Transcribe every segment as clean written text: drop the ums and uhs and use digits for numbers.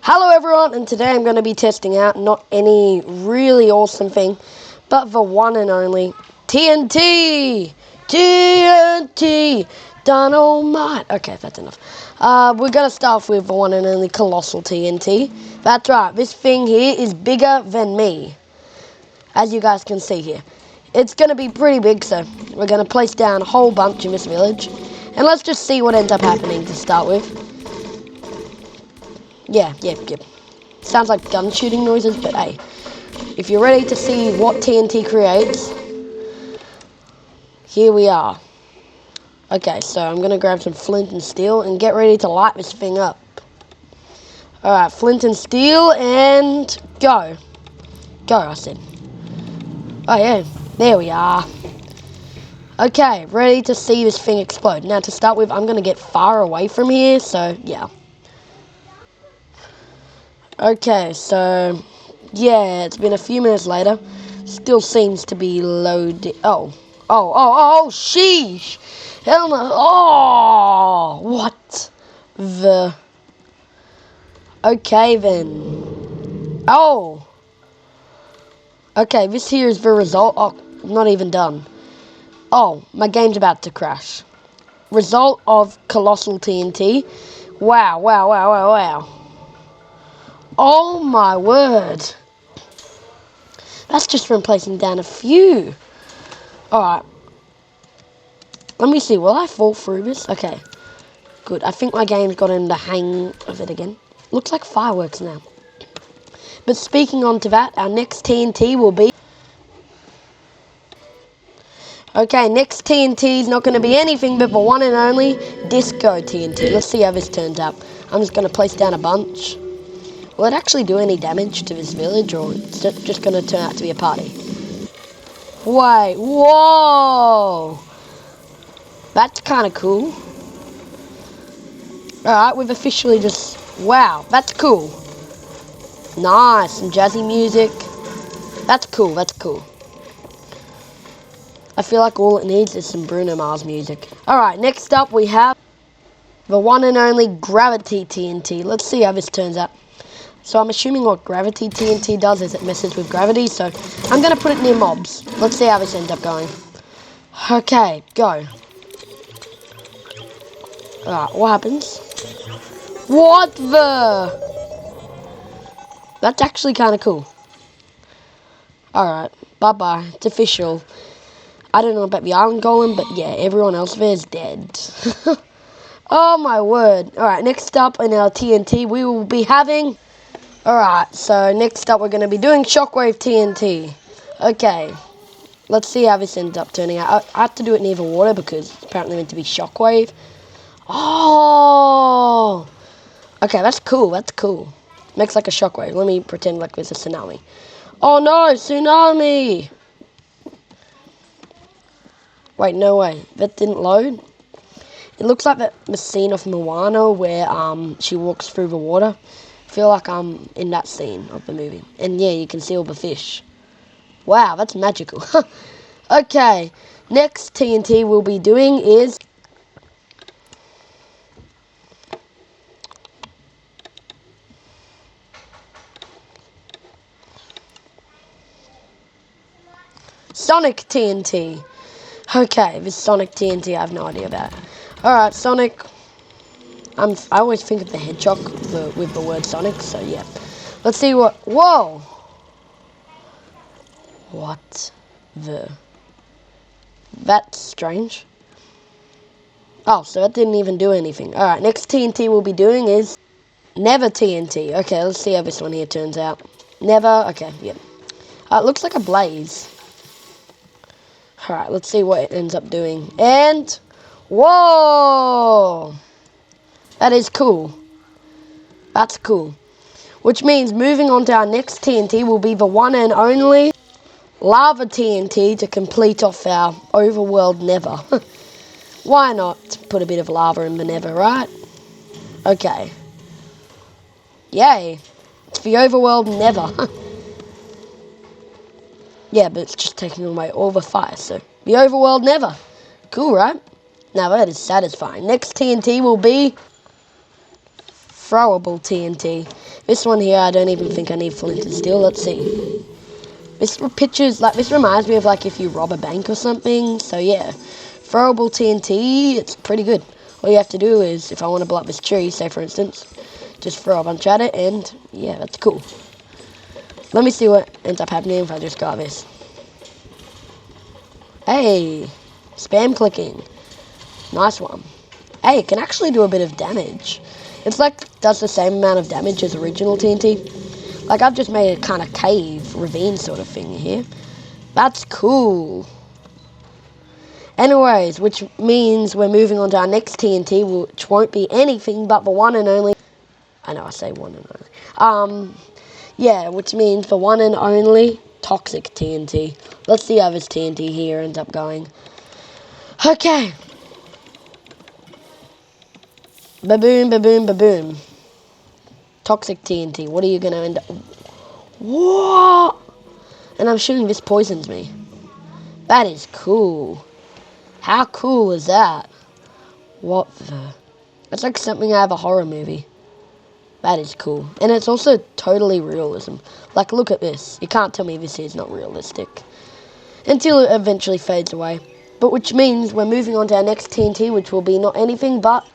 Hello everyone, and today I'm going to be testing out not any really awesome thing, but the one and only TNT! TNT! Dynamite! Okay, that's enough. We're going to start off with the one and only colossal TNT. That's right, this thing here is bigger than me, as you guys can see here. It's going to be pretty big, so we're going to place down a whole bunch in this village, and let's just see what ends up happening to start with. Yeah. Sounds like gun shooting noises, but hey, if you're ready to see what TNT creates, here we are. Okay, so I'm going to grab some flint and steel and get ready to light this thing up. Alright, flint and steel, and go. Go, I said. Oh yeah, there we are. Okay, ready to see this thing explode. Now to start with, I'm going to get far away from here, so yeah. Okay, so, yeah, it's been a few minutes later. Still seems to be loaded. Oh, sheesh. Hell no. Oh, what the. Okay, then. Oh. Okay, this here is the result. Oh, I'm not even done. Oh, my game's about to crash. Result of colossal TNT. Wow. Oh my word. That's just from placing down a few. Alright. Let me see. Will I fall through this? Okay. Good. I think my game's got in the hang of it again. Looks like fireworks now. But speaking on to that, our next TNT will be... Okay, next TNT is not going to be anything but the one and only Disco TNT. Let's see how this turns out. I'm just going to place down a bunch. Will it actually do any damage to this village, or is it just going to turn out to be a party? Wait, whoa! That's kind of cool. Alright, we've officially just... Wow, that's cool. Nice, some jazzy music. That's cool. I feel like all it needs is some Bruno Mars music. Alright, next up we have the one and only Gravity TNT. Let's see how this turns out. So I'm assuming what Gravity TNT does is it messes with gravity, so I'm going to put it near mobs. Let's see how this ends up going. Okay, go. Alright, what happens? What the? That's actually kind of cool. Alright, bye-bye. It's official. I don't know about the Iron Golem, but yeah, everyone else there is dead. Oh my word. Alright, next up in our TNT, we will be having... Alright, so next up we're going to be doing Shockwave TNT. Okay, let's see how this ends up turning out. I have to do it near the water because it's apparently meant to be Shockwave. Oh! Okay, that's cool. Makes like a shockwave. Let me pretend like there's a tsunami. Oh no, tsunami! Wait, no way. That didn't load? It looks like the scene of Moana where she walks through the water. I feel like I'm in that scene of the movie. And yeah, you can see all the fish. Wow, that's magical. Okay, next TNT we'll be doing is... Sonic TNT. Okay, this Sonic TNT I have no idea about. Alright, Sonic... I always think of the hedgehog with the word Sonic, so yeah. Let's see what... Whoa! What the... That's strange. Oh, so that didn't even do anything. Alright, next TNT we'll be doing is... Never TNT. Okay, let's see how this one here turns out. Never... Okay, yep. It looks like a blaze. Alright, let's see what it ends up doing. And... Whoa! That is cool. That's cool. Which means moving on to our next TNT will be the one and only Lava TNT to complete off our overworld Nether. Why not put a bit of lava in the Nether, right? Okay. Yay. It's the overworld Nether. Yeah, but it's just taking away all the fire, so the overworld Nether. Cool, right? Now that is satisfying. Next TNT will be throwable TNT. This one here, I don't even think I need flint and steel. Let's see. This reminds me of like if you rob a bank or something. So yeah, throwable TNT, it's pretty good. All you have to do is, if I want to blow up this tree, say for instance, just throw a bunch at it, and yeah, that's cool. Let me see what ends up happening if I just got this. Hey, spam clicking. Nice one. Hey, it can actually do a bit of damage. It's like, does the same amount of damage as original TNT. Like, I've just made a kind of cave, ravine sort of thing here. That's cool. Anyways, which means we're moving on to our next TNT, which won't be anything but the one and only... I know I say one and only. Yeah, which means the one and only toxic TNT. Let's see how this TNT here ends up going. Okay. Ba-boom, ba-boom, ba-boom. Toxic TNT. What are you going to end up... What? And I'm assuming this poisons me. That is cool. How cool is that? What the... It's like something out of a horror movie. That is cool. And it's also totally realism. Like, look at this. You can't tell me this is not realistic. Until it eventually fades away. But which means we're moving on to our next TNT, which will be not anything but...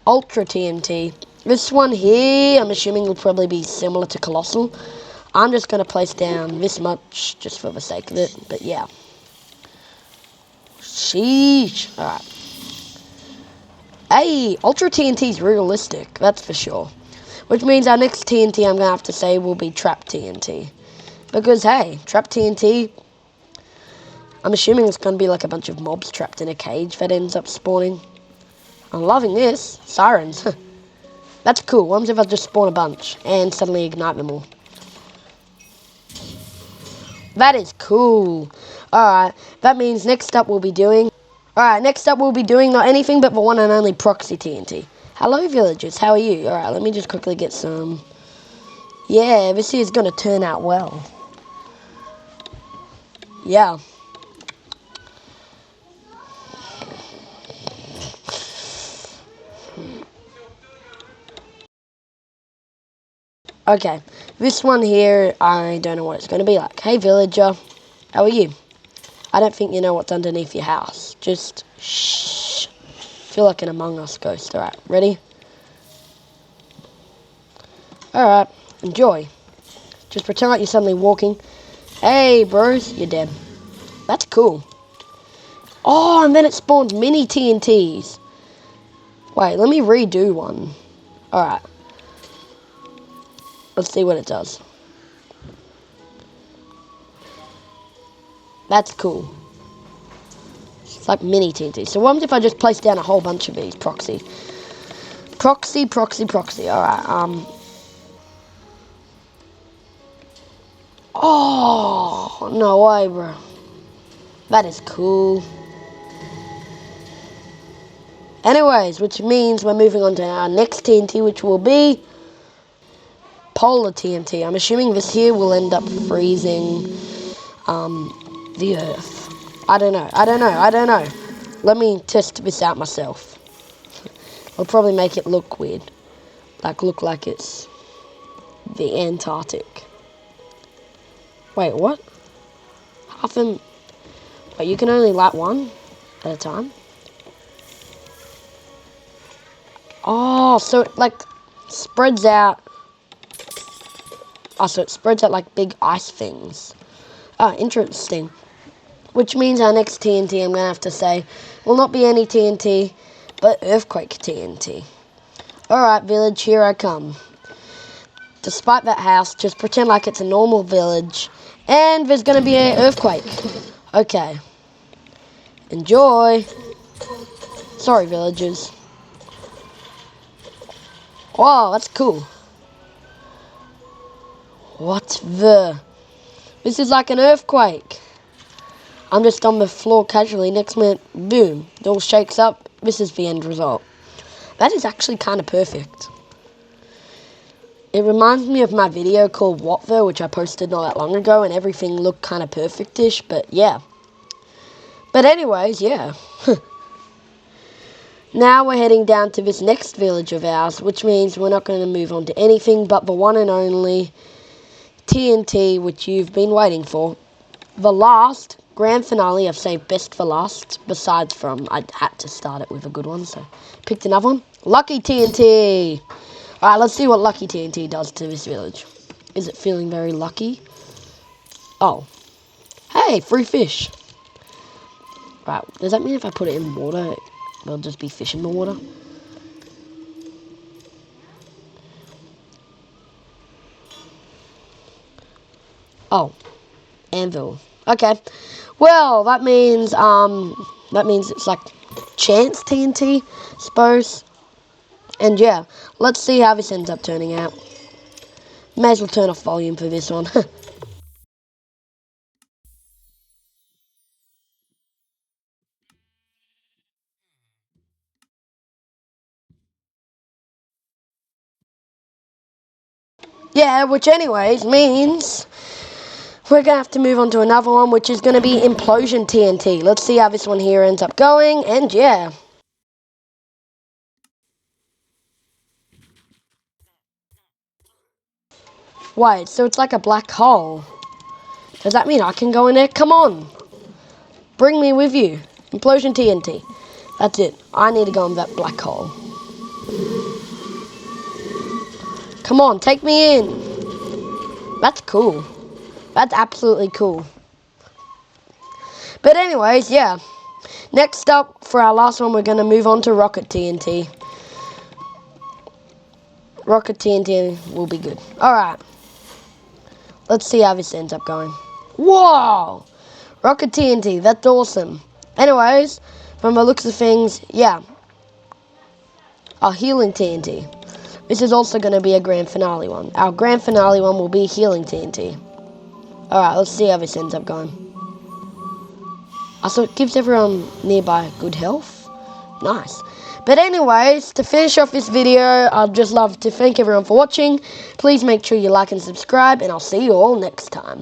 Ultra TNT. This one here, I'm assuming will probably be similar to Colossal. I'm just going to place down this much, just for the sake of it. But yeah. Sheesh. Alright. Hey, Ultra TNT is realistic, that's for sure. Which means our next TNT, I'm going to have to say, will be Trap TNT. Because, hey, Trap TNT, I'm assuming it's going to be like a bunch of mobs trapped in a cage that ends up spawning. I'm loving this. Sirens. That's cool. What if I just spawn a bunch and suddenly ignite them all? That is cool. Alright, that means next up we'll be doing... Alright, next up we'll be doing not anything but the one and only Proxy TNT. Hello villagers, how are you? Alright, let me just quickly get some... Yeah, this is going to turn out well. Yeah. Okay, this one here, I don't know what it's going to be like. Hey villager, how are you? I don't think you know what's underneath your house. Just shh. Feel like an Among Us ghost. Alright, ready? Alright, enjoy. Just pretend like you're suddenly walking. Hey, bros, you're dead. That's cool. Oh, and then it spawned mini TNTs. Wait, let me redo one. Alright. Let's see what it does. That's cool. It's like mini TNT. So what if I just place down a whole bunch of these? Proxy. Proxy. Alright, Oh, no way, bro. That is cool. Anyways, which means we're moving on to our next TNT, which will be Polar TNT. I'm assuming this here will end up freezing the Earth. I don't know. Let me test this out myself. I'll probably make it look weird. Look like it's the Antarctic. Wait, what? Wait, you can only light one at a time? Oh, so it, like, spreads out. Oh, so it spreads out like big ice things. Oh, interesting. Which means our next TNT, I'm going to have to say, will not be any TNT, but Earthquake TNT. Alright, village, here I come. Despite that house, just pretend like it's a normal village, and there's going to be an earthquake. Okay. Enjoy. Sorry, villagers. Wow, that's cool. What the... This is like an earthquake. I'm just on the floor casually. Next minute, boom. It all shakes up. This is the end result. That is actually kind of perfect. It reminds me of my video called What The, which I posted not that long ago, and everything looked kind of perfect-ish, but yeah. But anyways, yeah. Now we're heading down to this next village of ours, which means we're not going to move on to anything but the one and only TNT, which you've been waiting for. The last grand finale. I've saved best for last, besides from I had to start it with a good one, so picked another one. Lucky TNT! Alright, let's see what Lucky TNT does to this village. Is it feeling very lucky? Oh. Hey, free fish. Right, does that mean if I put it in water, there'll just be fish in the water? Oh. Anvil. Okay. Well, that means it's like chance TNT, suppose. And yeah, let's see how this ends up turning out. May as well turn off volume for this one. Yeah, which anyways means we're going to have to move on to another one, which is going to be Implosion TNT. Let's see how this one here ends up going, and yeah. Wait, so it's like a black hole. Does that mean I can go in there? Come on. Bring me with you. Implosion TNT. That's it. I need to go in that black hole. Come on, take me in. That's cool. That's absolutely cool. But anyways, yeah. Next up, for our last one, we're going to move on to Rocket TNT. Rocket TNT will be good. Alright. Let's see how this ends up going. Whoa! Rocket TNT, that's awesome. Anyways, from the looks of things, yeah. Our Healing TNT. This is also going to be a grand finale one. Our grand finale one will be Healing TNT. Alright, let's see how this ends up going. Also, it gives everyone nearby good health. Nice. But anyways, to finish off this video, I'd just love to thank everyone for watching. Please make sure you like and subscribe, and I'll see you all next time.